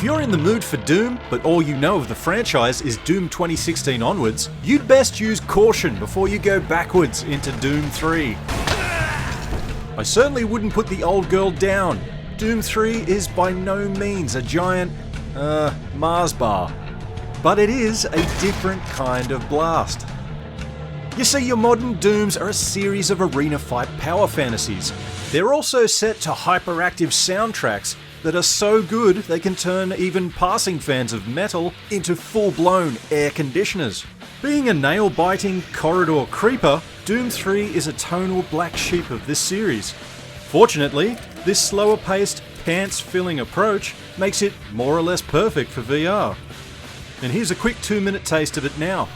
you're in the mood for Doom, but all you know of the franchise is Doom 2016 onwards, you'd best use caution before you go backwards into Doom 3. I certainly wouldn't put the old girl down. Doom 3 is by no means a giant, Mars bar. But it is a different kind of blast. You see, your modern Dooms are a series of arena fight power fantasies. They're also set to hyperactive soundtracks that are so good they can turn even passing fans of metal into full-blown air conditioners. Being a nail-biting corridor creeper, Doom 3 is a tonal black sheep of this series. Fortunately, this slower-paced, pants-filling approach makes it more or less perfect for VR. And here's a quick 2-minute taste of it now.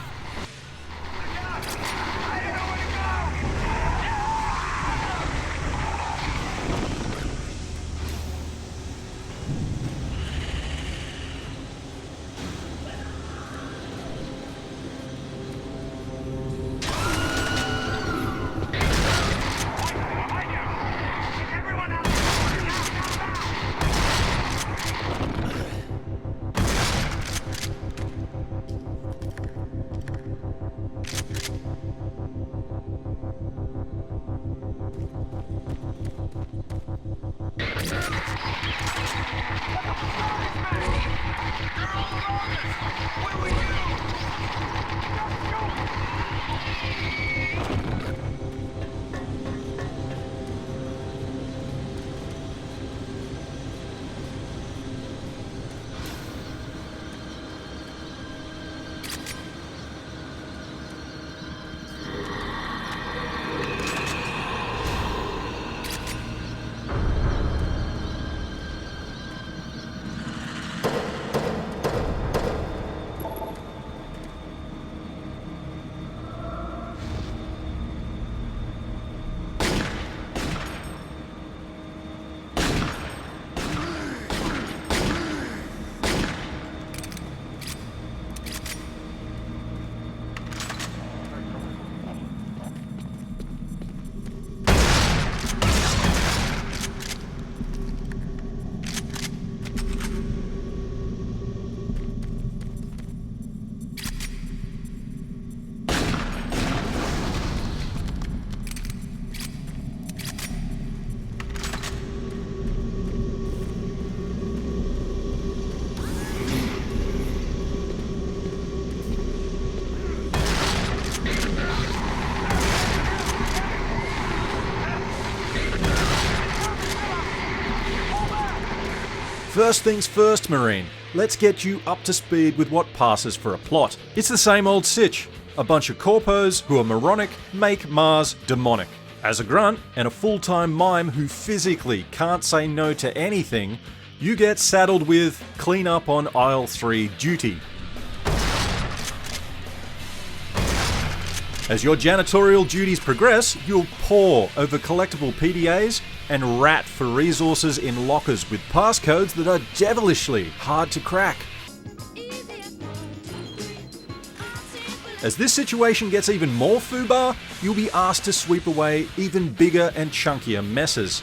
First things first, Marine. Let's get you up to speed with what passes for a plot. It's the same old sitch. A bunch of corpos who are moronic make Mars demonic. As a grunt and a full-time mime who physically can't say no to anything, you get saddled with clean up on aisle 3 duty. As your janitorial duties progress, you'll pore over collectible PDAs and rat for resources in lockers with passcodes that are devilishly hard to crack. As this situation gets even more foobar, you'll be asked to sweep away even bigger and chunkier messes.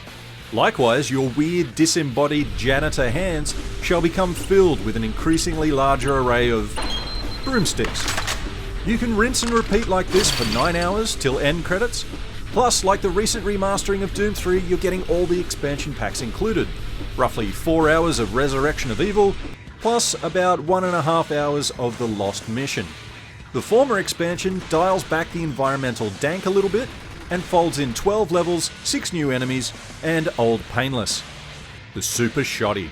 Likewise, your weird disembodied janitor hands shall become filled with an increasingly larger array of broomsticks. You can rinse and repeat like this for 9 hours till end credits. Plus, like the recent remastering of Doom 3, you're getting all the expansion packs included. Roughly 4 hours of Resurrection of Evil, plus about 1.5 hours of the Lost Mission. The former expansion dials back the environmental dank a little bit and folds in 12 levels, 6 new enemies, and Old Painless. The super shoddy.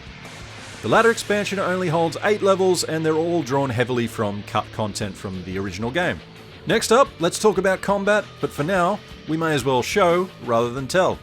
The latter expansion only holds 8 levels and they're all drawn heavily from cut content from the original game. Next up, let's talk about combat, but for now, we may as well show rather than tell.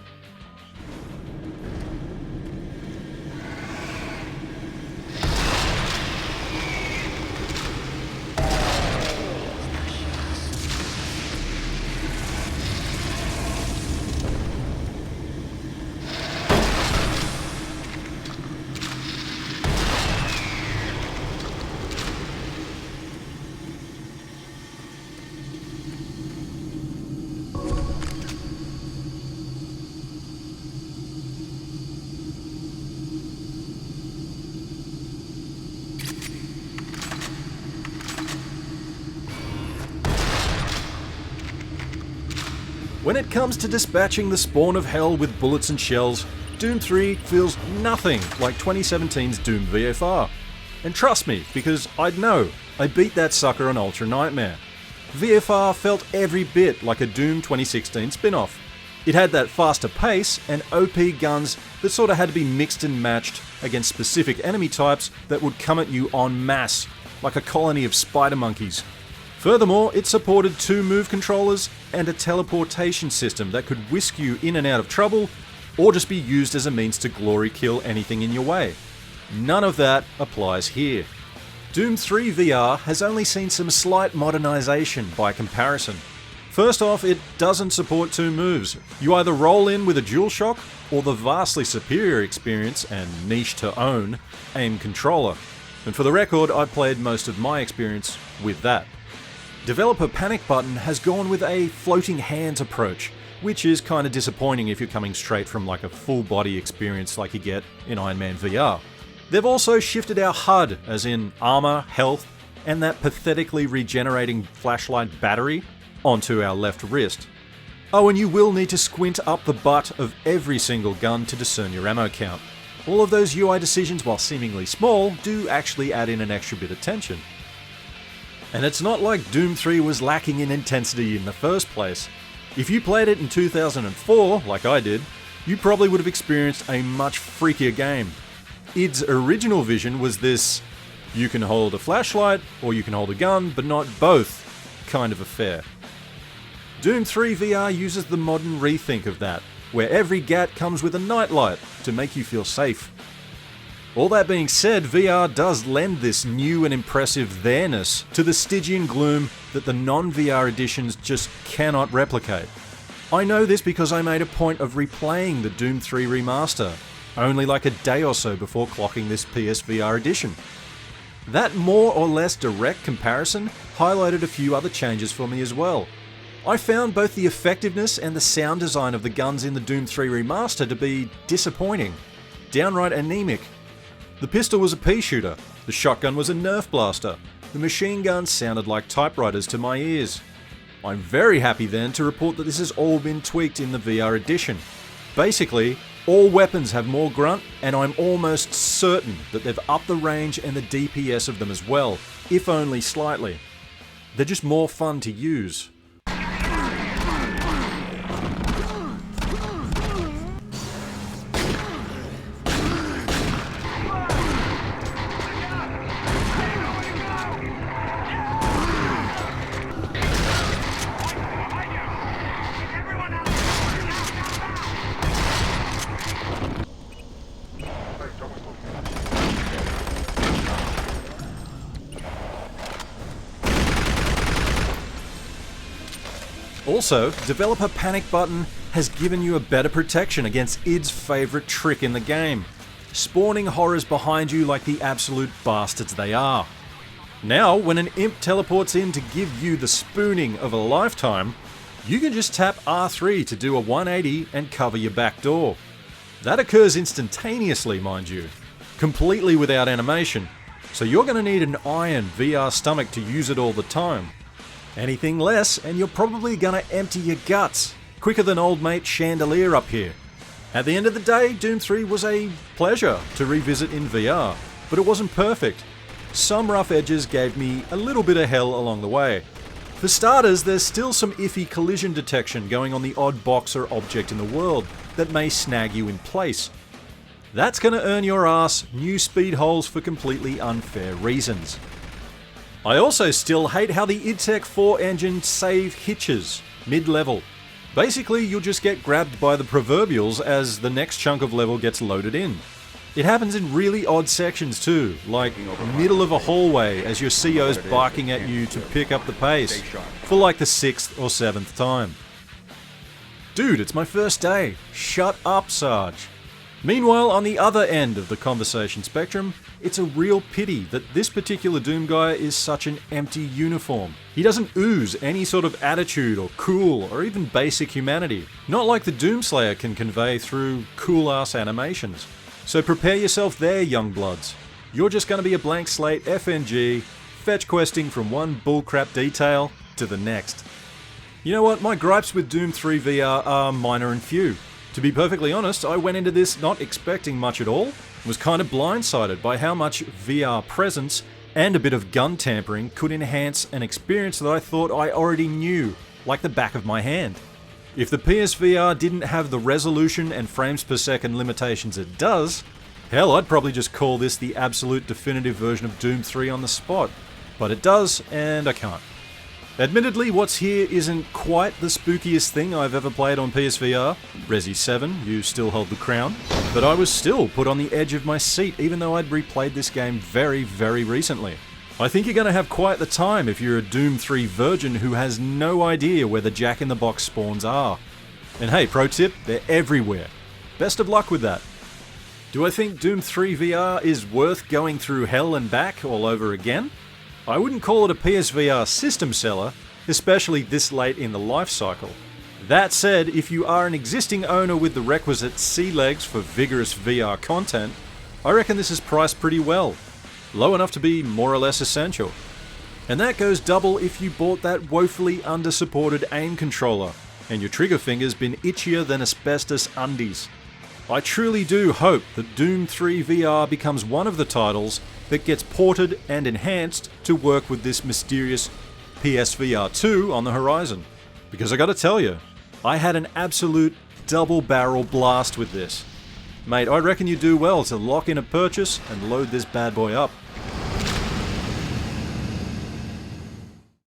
When it comes to dispatching the spawn of hell with bullets and shells, Doom 3 feels nothing like 2017's Doom VFR. And trust me, because I'd know, I beat that sucker on Ultra Nightmare. VFR felt every bit like a Doom 2016 spin-off. It had that faster pace and OP guns that sort of had to be mixed and matched against specific enemy types that would come at you en masse, like a colony of spider monkeys. Furthermore, it supported 2 move controllers and a teleportation system that could whisk you in and out of trouble, or just be used as a means to glory kill anything in your way. None of that applies here. Doom 3 VR has only seen some slight modernisation by comparison. First off, it doesn't support 2 moves. You either roll in with a DualShock, or the vastly superior experience, and niche to own, aim controller. And for the record, I played most of my experience with that. Developer Panic Button has gone with a floating hands approach, which is kind of disappointing if you're coming straight from like a full body experience like you get in Iron Man VR. They've also shifted our HUD, as in armor, health, and that pathetically regenerating flashlight battery, onto our left wrist. Oh, and you will need to squint up the butt of every single gun to discern your ammo count. All of those UI decisions, while seemingly small, do actually add in an extra bit of tension. And it's not like Doom 3 was lacking in intensity in the first place. If you played it in 2004, like I did, you probably would have experienced a much freakier game. id's original vision was this, you can hold a flashlight or you can hold a gun, but not both kind of affair. Doom 3 VR uses the modern rethink of that, where every GAT comes with a nightlight to make you feel safe. All that being said, VR does lend this new and impressive there-ness to the Stygian gloom that the non-VR editions just cannot replicate. I know this because I made a point of replaying the Doom 3 remaster, only like a day or so before clocking this PSVR edition. That more or less direct comparison highlighted a few other changes for me as well. I found both the effectiveness and the sound design of the guns in the Doom 3 remaster to be disappointing, downright anemic. The pistol was a pea shooter, the shotgun was a Nerf blaster, the machine guns sounded like typewriters to my ears. I'm very happy then to report that this has all been tweaked in the VR edition. Basically, all weapons have more grunt, and I'm almost certain that they've upped the range and the DPS of them as well, if only slightly. They're just more fun to use. Also, developer Panic Button has given you a better protection against id's favourite trick in the game, spawning horrors behind you like the absolute bastards they are. Now, when an imp teleports in to give you the spooning of a lifetime, you can just tap R3 to do a 180 and cover your back door. That occurs instantaneously, mind you, completely without animation, so you're going to need an iron VR stomach to use it all the time. Anything less and you're probably gonna empty your guts, quicker than old mate Chandelier up here. At the end of the day, Doom 3 was a pleasure to revisit in VR, but it wasn't perfect. Some rough edges gave me a little bit of hell along the way. For starters, there's still some iffy collision detection going on the odd box or object in the world that may snag you in place. That's gonna earn your ass new speed holes for completely unfair reasons. I also still hate how the id Tech 4 engine save hitches mid-level. Basically, you'll just get grabbed by the proverbials as the next chunk of level gets loaded in. It happens in really odd sections too, like middle of a hallway as your CO's barking at you to pick up the pace, for like the 6th or 7th time. Dude, it's my first day. Shut up, Sarge. Meanwhile, on the other end of the conversation spectrum, it's a real pity that this particular Doom guy is such an empty uniform. He doesn't ooze any sort of attitude or cool or even basic humanity, not like the Doomslayer can convey through cool-ass animations. So prepare yourself there, young bloods. You're just going to be a blank slate FNG, fetch questing from one bullcrap detail to the next. You know what, my gripes with Doom 3 VR are minor and few. To be perfectly honest, I went into this not expecting much at all, was kind of blindsided by how much VR presence and a bit of gun tampering could enhance an experience that I thought I already knew, like the back of my hand. If the PSVR didn't have the resolution and frames per second limitations it does, hell, I'd probably just call this the absolute definitive version of Doom 3 on the spot. But it does, and I can't. Admittedly, what's here isn't quite the spookiest thing I've ever played on PSVR. Resi 7, you still hold the crown. But I was still put on the edge of my seat even though I'd replayed this game very, very recently. I think you're going to have quite the time if you're a Doom 3 virgin who has no idea where the Jack-in-the-Box spawns are. And hey, pro tip, they're everywhere. Best of luck with that. Do I think Doom 3 VR is worth going through hell and back all over again? I wouldn't call it a PSVR system seller, especially this late in the life cycle. That said, if you are an existing owner with the requisite sea legs for vigorous VR content, I reckon this is priced pretty well. Low enough to be more or less essential. And that goes double if you bought that woefully under-supported aim controller, and your trigger finger's been itchier than asbestos undies. I truly do hope that Doom 3 VR becomes one of the titles that gets ported and enhanced to work with this mysterious PSVR 2 on the horizon. Because I gotta tell you, I had an absolute double-barrel blast with this. Mate, I reckon you do well to lock in a purchase and load this bad boy up.